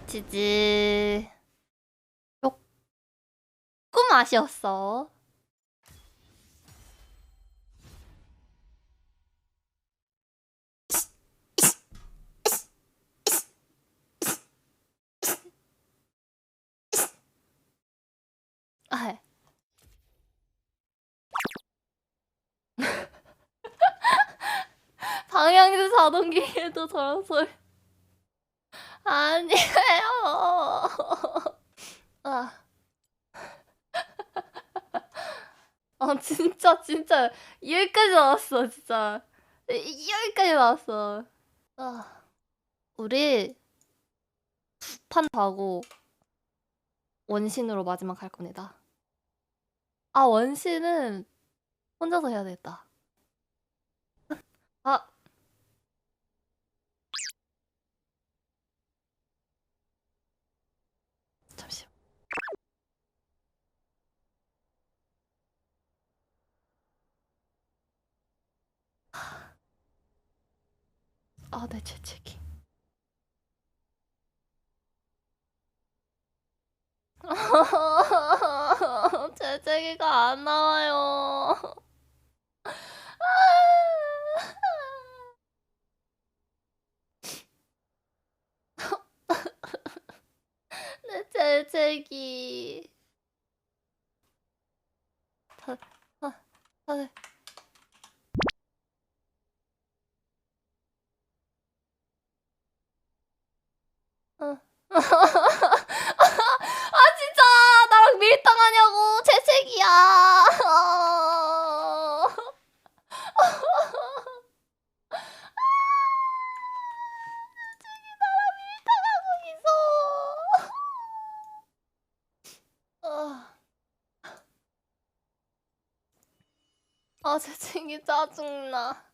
지지. 조금 아쉬웠어. 아, 방향제 자동기에도 저런 소리. 아니에요. 아. 진짜 여기까지 나왔어 진짜. 여기까지 나왔어. 우리 2판 더 하고 원신으로 마지막 갈 겁니다. 원신은 혼자서 해야 되겠다. 아, 잠시만. 내 재채기. 재채기가 안 나와요. 내 재채기. 다들. 진짜 나랑 밀당하냐고. 재채기야. 재채기 나랑 밀당하고 있어. 재채기 짜증나.